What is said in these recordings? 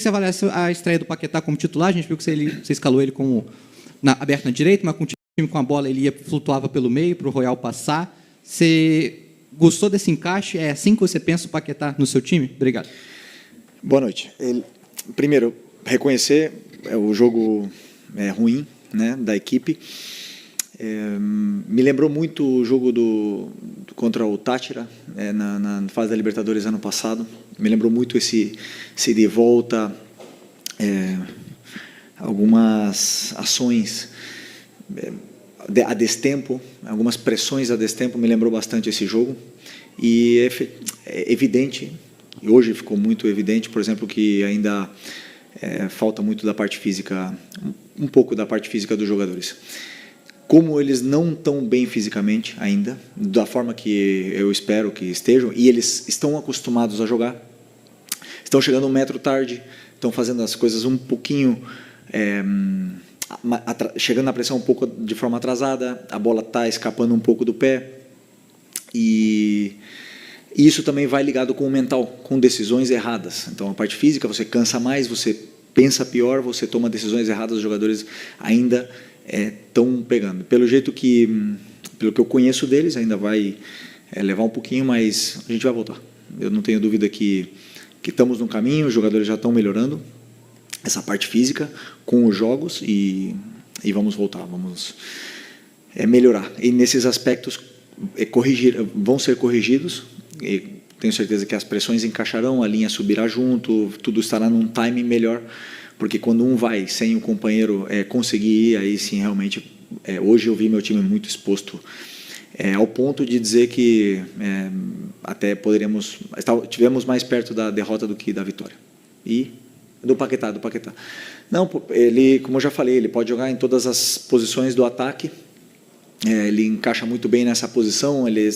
você avaliasse a estreia do Paquetá como titular. A gente viu que você escalou ele como aberto na direita, mas com o time com a bola ele flutuava pelo meio para o Royal passar. Você gostou desse encaixe? É assim que você pensa o Paquetá no seu time? Obrigado. Boa noite. Primeiro, reconhecer o jogo ruim, né, da equipe. Me lembrou muito o jogo contra o Táchira, na fase da Libertadores ano passado. Me lembrou muito esse de volta, algumas ações a destempo, algumas pressões a destempo, me lembrou bastante esse jogo. E é evidente, e hoje ficou muito evidente, por exemplo, que ainda falta muito da parte física, um pouco da parte física dos jogadores. Como eles não estão bem fisicamente ainda, da forma que eu espero que estejam, e eles estão acostumados a jogar, estão chegando um metro tarde, estão fazendo as coisas um pouquinho, chegando na pressão um pouco de forma atrasada, a bola está escapando um pouco do pé, e isso também vai ligado com o mental, com decisões erradas. Então, a parte física, você cansa mais, você pensa pior, você toma decisões erradas, os jogadores ainda estão pegando. Pelo que eu conheço deles, ainda vai levar um pouquinho, mas a gente vai voltar. Eu não tenho dúvida que estamos no caminho, os jogadores já estão melhorando essa parte física com os jogos e vamos voltar, vamos melhorar. E nesses aspectos vão ser corrigidos, e tenho certeza que as pressões encaixarão, a linha subirá junto, tudo estará num time melhor, porque quando um vai sem o companheiro conseguir ir, aí sim realmente, hoje eu vi meu time muito exposto, ao ponto de dizer que até tivemos mais perto da derrota do que da vitória. E do Paquetá. Não, ele, como eu já falei, ele pode jogar em todas as posições do ataque, ele encaixa muito bem nessa posição, ele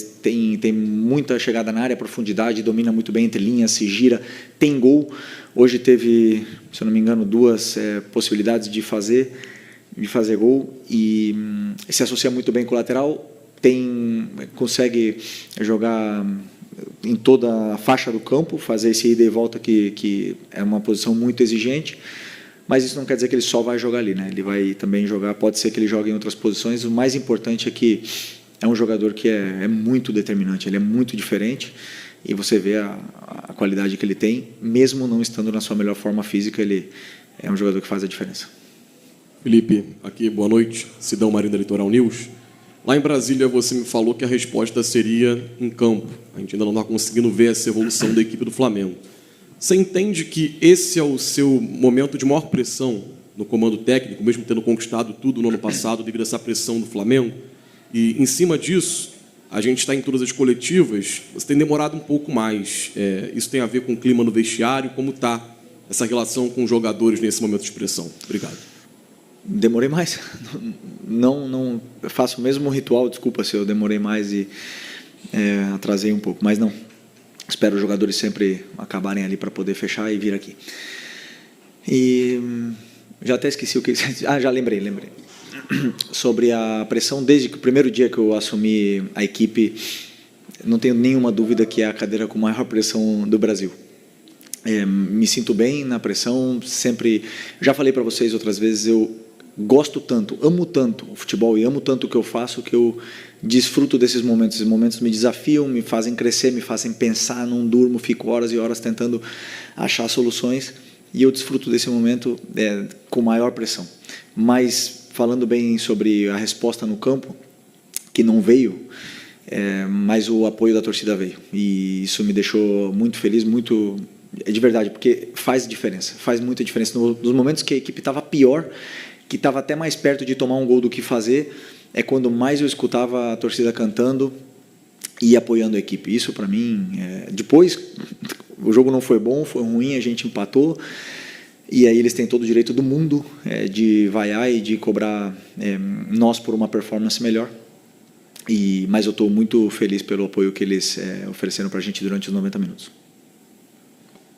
tem muita chegada na área, profundidade, domina muito bem entre linhas, se gira, tem gol. Hoje teve, se eu não me engano, 2 possibilidades de fazer gol e se associa muito bem com o lateral, consegue jogar em toda a faixa do campo, fazer esse ida e volta que é uma posição muito exigente. Mas isso não quer dizer que ele só vai jogar ali, né? Ele vai também jogar, pode ser que ele jogue em outras posições. O mais importante é que é um jogador que é muito determinante, ele é muito diferente e você vê a qualidade que ele tem, mesmo não estando na sua melhor forma física, ele é um jogador que faz a diferença. Felipe, aqui, boa noite, Sidão Marinho da Litoral News. Lá em Brasília você me falou que a resposta seria em campo. A gente ainda não está conseguindo ver essa evolução da equipe do Flamengo. Você entende que esse é o seu momento de maior pressão no comando técnico, mesmo tendo conquistado tudo no ano passado devido a essa pressão do Flamengo? E, em cima disso, a gente está em todas as coletivas, você tem demorado um pouco mais. Isso tem a ver com o clima no vestiário? Como está essa relação com os jogadores nesse momento de pressão? Obrigado. Demorei mais. Não faço o mesmo ritual, desculpa se eu demorei mais e atrasei um pouco, mas não. Espero os jogadores sempre acabarem ali para poder fechar e vir aqui. E já até esqueci o que... já lembrei. Sobre a pressão, desde que o primeiro dia que eu assumi a equipe, não tenho nenhuma dúvida que é a cadeira com maior pressão do Brasil. Me sinto bem na pressão, sempre... Já falei para vocês outras vezes, eu gosto tanto, amo tanto o futebol e amo tanto o que eu faço, que eu desfruto desses momentos. Esses momentos me desafiam, me fazem crescer, me fazem pensar, não durmo, fico horas e horas tentando achar soluções e eu desfruto desse momento com maior pressão. Mas, falando bem sobre a resposta no campo, que não veio, mas o apoio da torcida veio. E isso me deixou muito feliz, muito... de verdade, porque faz diferença, faz muita diferença. Nos momentos que a equipe estava pior, que estava até mais perto de tomar um gol do que fazer, é quando mais eu escutava a torcida cantando e apoiando a equipe. Isso, para mim, depois, o jogo não foi bom, foi ruim, a gente empatou, e aí eles têm todo o direito do mundo de vaiar e de cobrar nós por uma performance melhor. Mas eu estou muito feliz pelo apoio que eles ofereceram para a gente durante os 90 minutos.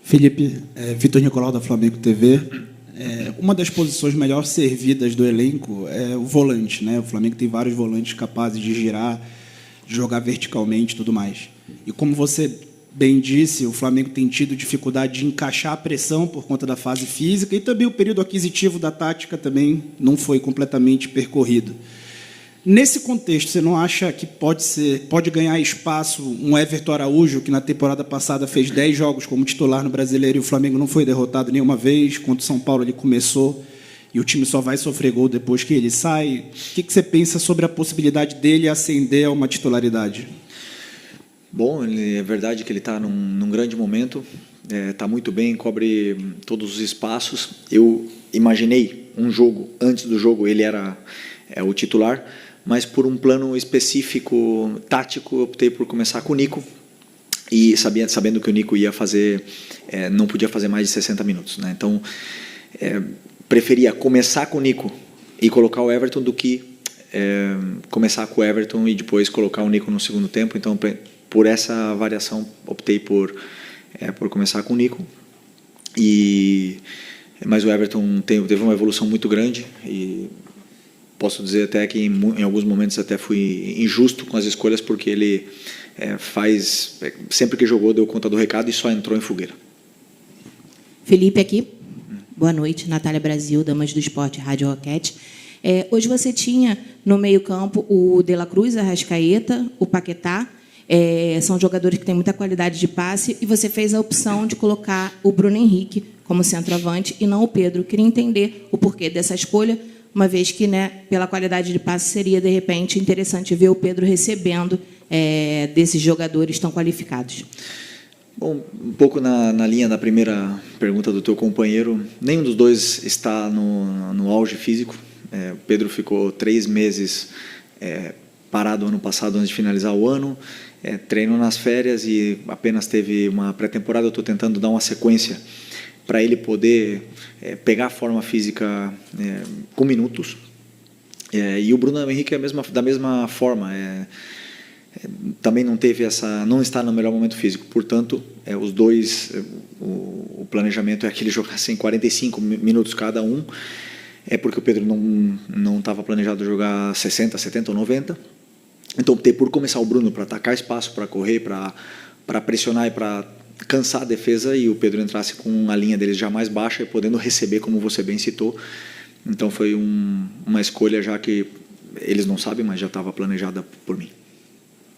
Felipe, Vitor Nicolau, da Flamengo TV. Uma das posições melhor servidas do elenco é o volante, né? O Flamengo tem vários volantes capazes de girar, de jogar verticalmente e tudo mais. E como você bem disse, o Flamengo tem tido dificuldade de encaixar a pressão por conta da fase física e também o período aquisitivo da tática também não foi completamente percorrido. Nesse contexto, você não acha que pode ganhar espaço um Everton Araújo, que na temporada passada fez 10 jogos como titular no Brasileiro e o Flamengo não foi derrotado nenhuma vez, contra o São Paulo ele começou e o time só vai sofrer gol depois que ele sai? O que você pensa sobre a possibilidade dele ascender a uma titularidade? Bom, é verdade que ele está num grande momento, está muito bem, cobre todos os espaços. Eu imaginei um jogo, antes do jogo ele era o titular, mas por um plano específico, tático, eu optei por começar com o Nico, e sabendo que o Nico ia fazer, não podia fazer mais de 60 minutos. Né? Então, preferia começar com o Nico e colocar o Everton do que começar com o Everton e depois colocar o Nico no segundo tempo. Então, por essa variação, optei por começar com o Nico. Mas o Everton teve uma evolução muito grande e posso dizer até que em alguns momentos até fui injusto com as escolhas, porque ele sempre que jogou deu conta do recado e só entrou em fogueira. Felipe aqui. Boa noite, Natália Brasil, Damas do Esporte, Rádio Roquete. Hoje você tinha no meio-campo o De La Cruz, a Arrascaeta, o Paquetá. São jogadores que têm muita qualidade de passe e você fez a opção de colocar o Bruno Henrique como centroavante e não o Pedro. Queria entender o porquê dessa escolha, uma vez que, pela qualidade de passe, seria, de repente, interessante ver o Pedro recebendo desses jogadores tão qualificados. Bom, um pouco na linha da primeira pergunta do teu companheiro, nenhum dos dois está no auge físico. O Pedro ficou 3 meses parado ano passado antes de finalizar o ano, treinou nas férias e apenas teve uma pré-temporada. Eu estou tentando dar uma sequência para ele poder pegar a forma física com minutos. E o Bruno Henrique da mesma forma. Também não está no melhor momento físico. Portanto, os dois, o planejamento é que eles jogassem 45 minutos cada um, porque o Pedro não estava planejado jogar 60, 70 ou 90. Então, optei por começar o Bruno para atacar espaço, para correr, para pressionar e para cansar a defesa, e o Pedro entrasse com a linha deles já mais baixa e podendo receber, como você bem citou. Então, foi uma escolha já que eles não sabem, mas já estava planejada por mim.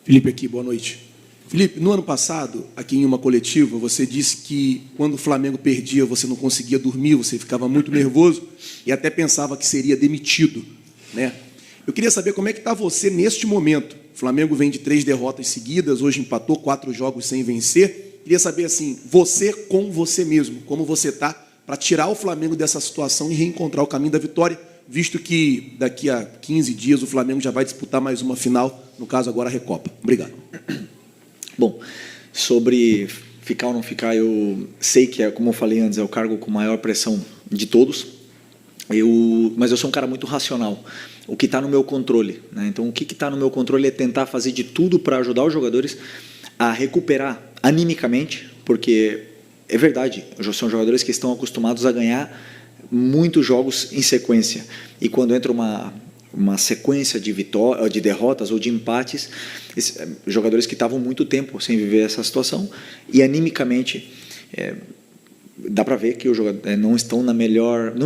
Felipe aqui, boa noite. Felipe, no ano passado, aqui em uma coletiva, você disse que quando o Flamengo perdia, você não conseguia dormir, você ficava muito nervoso e até pensava que seria demitido, né? Eu queria saber como é que está você neste momento. O Flamengo vem de 3 derrotas seguidas, hoje empatou 4 jogos sem vencer. Queria saber, assim, você com você mesmo, como você está para tirar o Flamengo dessa situação e reencontrar o caminho da vitória, visto que daqui a 15 dias o Flamengo já vai disputar mais uma final, no caso agora a Recopa. Obrigado. Bom, sobre ficar ou não ficar, eu sei que, como eu falei antes, é o cargo com maior pressão de todos, mas eu sou um cara muito racional. O que está no meu controle, né? Então, o que está no meu controle é tentar fazer de tudo para ajudar os jogadores a recuperar animicamente, porque é verdade, são jogadores que estão acostumados a ganhar muitos jogos em sequência, e quando entra uma sequência de derrotas ou de empates, jogadores que estavam muito tempo sem viver essa situação, e animicamente dá para ver que os jogadores não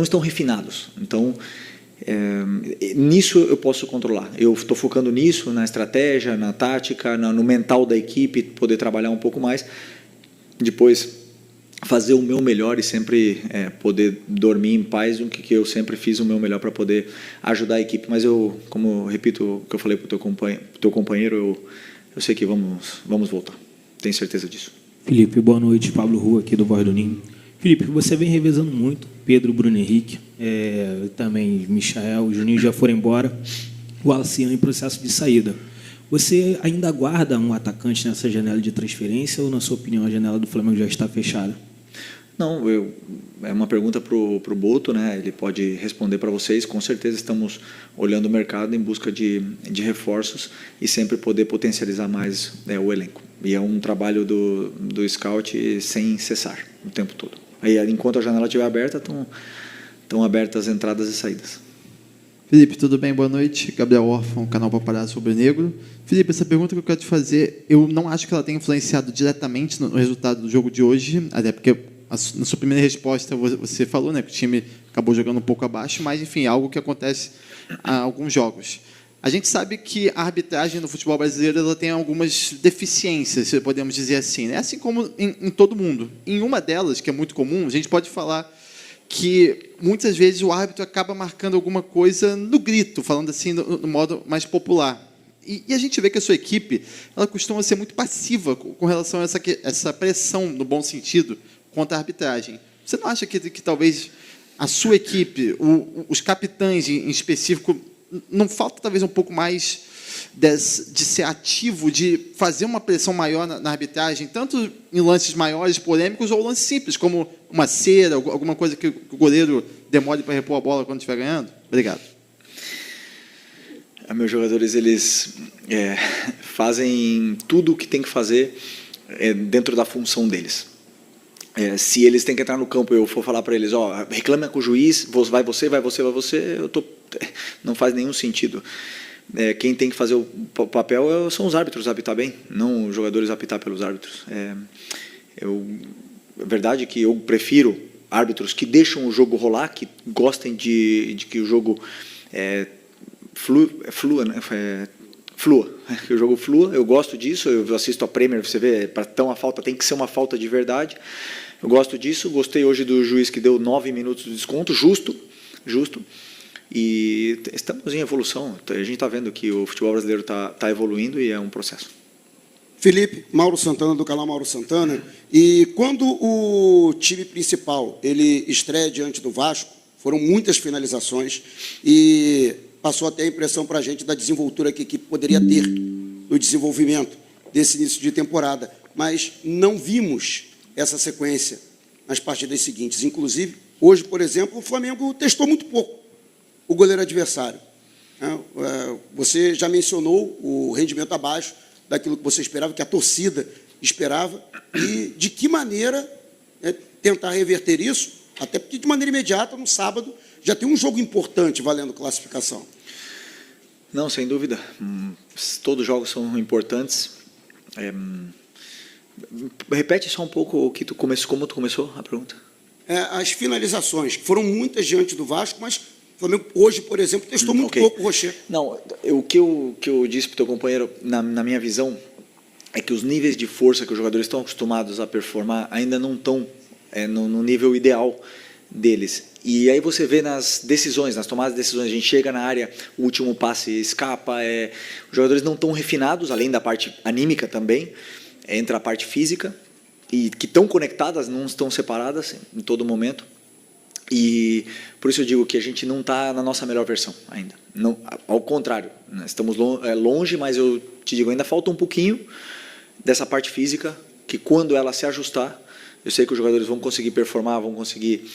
estão refinados. Então, nisso eu posso controlar. Eu estou focando nisso, na estratégia, na tática, no mental da equipe, poder trabalhar um pouco mais, depois fazer o meu melhor e sempre poder dormir em paz, do que eu sempre fiz o meu melhor para poder ajudar a equipe. Mas como eu repito o que eu falei para o teu companheiro, eu sei que vamos voltar. Tenho certeza disso. Felipe, boa noite. Pablo Rua, aqui do Voz do Ninho. Felipe, você vem revezando muito. Pedro, Bruno Henrique, também Michael, o Juninho já foram embora. O Alcian em processo de saída. Você ainda aguarda um atacante nessa janela de transferência ou, na sua opinião, a janela do Flamengo já está fechada? Não, é uma pergunta para o Boto, né? Ele pode responder para vocês. Com certeza estamos olhando o mercado em busca de reforços e sempre poder potencializar mais o elenco. E é um trabalho do scout sem cessar o tempo todo. Aí, enquanto a janela estiver aberta, estão abertas as entradas e saídas. Felipe, tudo bem? Boa noite. Gabriel Orfão, canal Paparazzo Rubro-Negro. Felipe, essa pergunta que eu quero te fazer, eu não acho que ela tenha influenciado diretamente no resultado do jogo de hoje, até porque na sua primeira resposta você falou, né, que o time acabou jogando um pouco abaixo, mas, enfim, é algo que acontece há alguns jogos. A gente sabe que a arbitragem no futebol brasileiro ela tem algumas deficiências, se podemos dizer assim, né? Assim como em todo mundo. Em uma delas, que é muito comum, a gente pode falar que muitas vezes o árbitro acaba marcando alguma coisa no grito, falando assim no modo mais popular. E a gente vê que a sua equipe ela costuma ser muito passiva com relação a essa pressão, no bom sentido, contra a arbitragem. Você não acha que talvez a sua equipe, os capitães em específico, não falta talvez um pouco mais de ser ativo, de fazer uma pressão maior na arbitragem, tanto em lances maiores, polêmicos, ou lances simples, como uma cera, alguma coisa que o goleiro demore para repor a bola quando estiver ganhando? Obrigado. Meus jogadores, eles fazem tudo o que tem que fazer dentro da função deles. Se eles têm que entrar no campo e eu for falar para eles, reclama com o juiz, vai você, não faz nenhum sentido. Quem tem que fazer o papel são os árbitros apitar bem, não os jogadores apitar pelos árbitros. É verdade que eu prefiro árbitros que deixam o jogo rolar, que gostem de que o jogo flua, né? Que o jogo flua. Eu gosto disso. Eu assisto a Premier, você vê, para ter uma falta tem que ser uma falta de verdade. Eu gosto disso. Gostei hoje do juiz que deu 9 minutos de desconto, justo. E estamos em evolução. A gente está vendo que o futebol brasileiro está evoluindo e é um processo. Felipe, Mauro Santana, do canal Mauro Santana. E quando o time principal ele estreia diante do Vasco, foram muitas finalizações e passou até a impressão para a gente da desenvoltura que a equipe poderia ter no desenvolvimento desse início de temporada. Mas não vimos essa sequência nas partidas seguintes. Inclusive, hoje, por exemplo, o Flamengo testou muito pouco o goleiro adversário. Você já mencionou o rendimento abaixo daquilo que você esperava, que a torcida esperava, e de que maneira tentar reverter isso, até porque, de maneira imediata, no sábado, já tem um jogo importante valendo classificação. Não, sem dúvida. Todos os jogos são importantes. Repete só um pouco como tu começou a pergunta. As finalizações, que foram muitas diante do Vasco, mas o Flamengo hoje, por exemplo, testou muito pouco o Rocher. Não, o que eu disse para o teu companheiro, na minha visão, é que os níveis de força que os jogadores estão acostumados a performar ainda não estão no nível ideal deles. E aí você vê nas decisões, nas tomadas de decisões, a gente chega na área, o último passe escapa, os jogadores não estão refinados, além da parte anímica também, entra a parte física, e que estão conectadas, não estão separadas em todo momento. E por isso eu digo que a gente não está na nossa melhor versão ainda. Não, ao contrário, né? Estamos longe, mas eu te digo, ainda falta um pouquinho dessa parte física, que quando ela se ajustar, eu sei que os jogadores vão conseguir performar, vão conseguir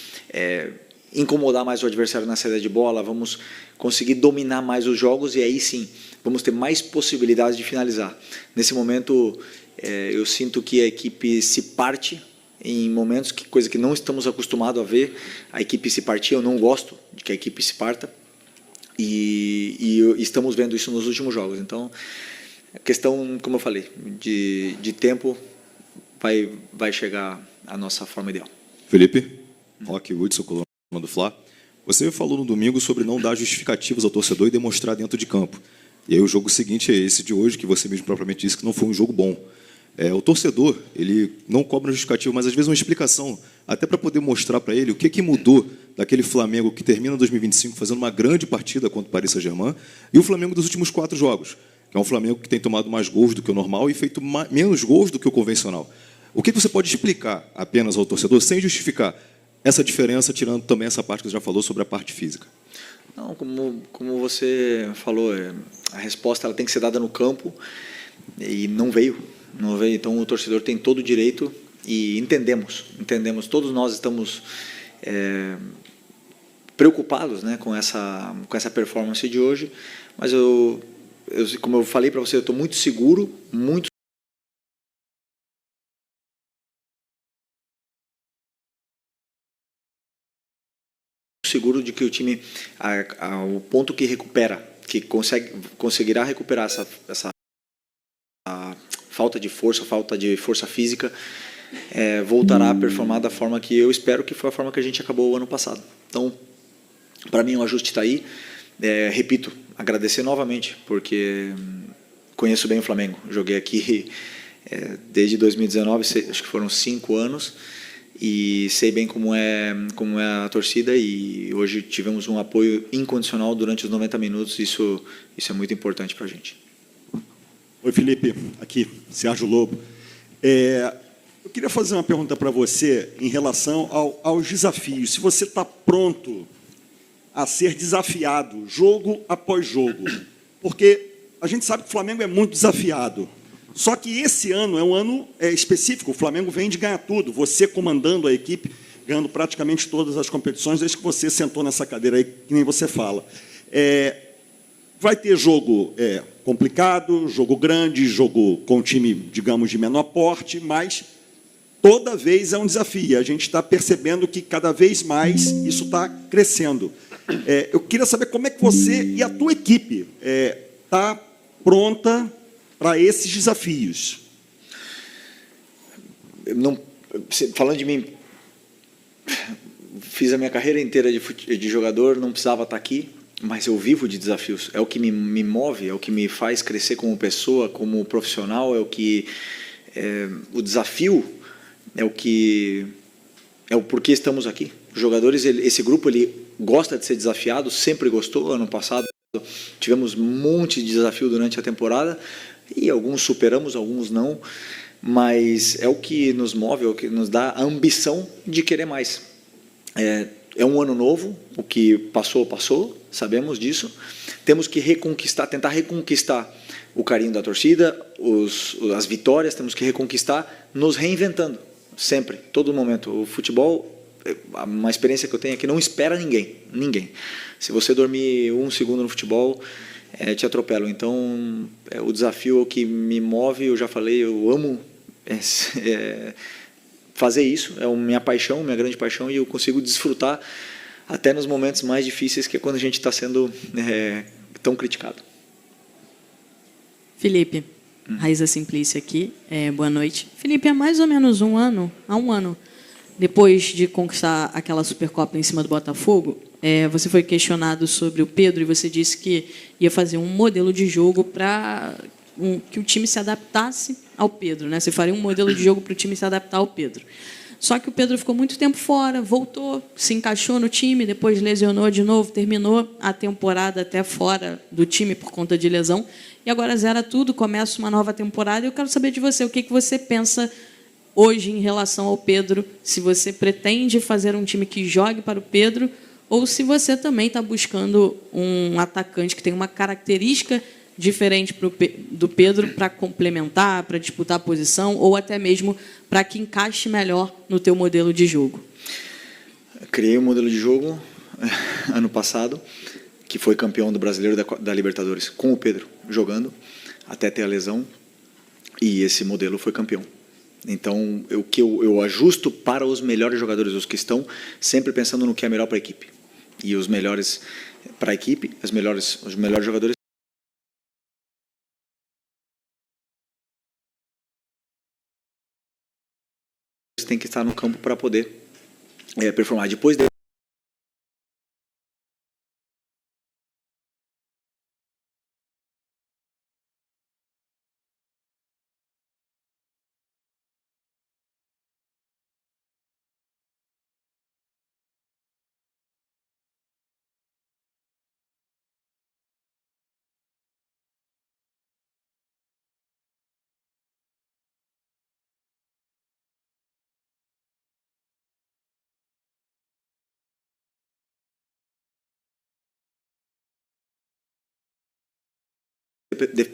incomodar mais o adversário na saída de bola, vamos conseguir dominar mais os jogos e aí sim, vamos ter mais possibilidades de finalizar. Nesse momento, eu sinto que a equipe se parte em momentos, coisa que não estamos acostumados a ver, a equipe se partir, eu não gosto de que a equipe se parta, e estamos vendo isso nos últimos jogos. Então, a questão, como eu falei, de tempo vai chegar a nossa forma ideal. Felipe, Rock Hudson, coluna do Fla. Você falou no domingo sobre não dar justificativas ao torcedor e demonstrar dentro de campo. E aí o jogo seguinte é esse de hoje, que você mesmo propriamente disse que não foi um jogo bom. O torcedor, ele não cobra justificativa, mas às vezes uma explicação, até para poder mostrar para ele o que mudou daquele Flamengo que termina 2025 fazendo uma grande partida contra o Paris Saint-Germain e o Flamengo dos últimos 4 jogos, que é um Flamengo que tem tomado mais gols do que o normal e feito menos gols do que o convencional. O que você pode explicar apenas ao torcedor, sem justificar essa diferença, tirando também essa parte que você já falou sobre a parte física? Não, como você falou, a resposta ela tem que ser dada no campo e não veio. Então o torcedor tem todo o direito e entendemos, todos nós estamos preocupados, né, com essa performance de hoje, mas como eu falei para você, eu estou muito seguro, muito seguro de que o time, o ponto que recupera, que conseguirá recuperar essa falta de força física, voltará a performar da forma que eu espero que foi a forma que a gente acabou o ano passado. Então, para mim, o ajuste está aí. Repito, agradecer novamente, porque conheço bem o Flamengo. Joguei aqui desde 2019, acho que foram 5 anos, e sei bem como é a torcida, e hoje tivemos um apoio incondicional durante os 90 minutos, isso é muito importante para a gente. Oi, Felipe, aqui, Sérgio Lobo. Eu queria fazer uma pergunta para você em relação aos desafios. Se você está pronto a ser desafiado, jogo após jogo, porque a gente sabe que o Flamengo é muito desafiado. Só que esse ano é um ano específico, o Flamengo vem de ganhar tudo, você comandando a equipe, ganhando praticamente todas as competições, desde que você sentou nessa cadeira aí, que nem você fala. Vai ter jogo complicado, jogo grande, jogo com time, digamos, de menor porte, mas toda vez é um desafio. A gente está percebendo que cada vez mais isso está crescendo. Eu queria saber como é que você e a tua equipe está pronta para esses desafios. Falando de mim, fiz a minha carreira inteira de jogador, não precisava estar aqui, mas eu vivo de desafios. É o que me move, é o que me faz crescer como pessoa, como profissional, o desafio é o porquê estamos aqui. Os jogadores, esse grupo, ele gosta de ser desafiado, sempre gostou. Ano passado tivemos um monte de desafio durante a temporada, e alguns superamos, alguns não, mas é o que nos move, é o que nos dá a ambição de querer mais. É um ano novo, o que passou, sabemos disso. Temos que tentar reconquistar o carinho da torcida, as vitórias, temos que reconquistar, nos reinventando, sempre, todo momento. O futebol, uma experiência que eu tenho é que não espera ninguém. Se você dormir 1 segundo no futebol, te atropelam. Então, o desafio é o que me move, eu já falei, eu amo fazer isso, é minha paixão, minha grande paixão, e eu consigo desfrutar até nos momentos mais difíceis, que é quando a gente está sendo tão criticado. Felipe, Raíza Simplícia aqui, boa noite. Felipe, há mais ou menos um ano, depois de conquistar aquela Supercopa em cima do Botafogo, você foi questionado sobre o Pedro e você disse que ia fazer um modelo de jogo para que o time se adaptasse ao Pedro, né? Você faria um modelo de jogo para o time se adaptar ao Pedro. Só que o Pedro ficou muito tempo fora, voltou, se encaixou no time, depois lesionou de novo, terminou a temporada até fora do time por conta de lesão, e agora zera tudo, começa uma nova temporada. E eu quero saber de você, o que você pensa hoje em relação ao Pedro, se você pretende fazer um time que jogue para o Pedro, ou se você também está buscando um atacante que tem uma característica diferente do Pedro para complementar, para disputar a posição, ou até mesmo para que encaixe melhor no teu modelo de jogo. Criei um modelo de jogo ano passado, que foi campeão do Brasileiro da Libertadores, com o Pedro jogando, até ter a lesão, e esse modelo foi campeão. Então, eu ajusto para os melhores jogadores, os que estão sempre pensando no que é melhor para a equipe. E os melhores para a equipe, os melhores jogadores têm que estar no campo para poder performar. Depois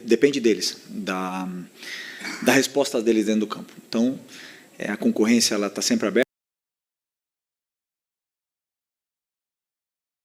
depende deles, da resposta deles dentro do campo. Então, a concorrência está sempre aberta.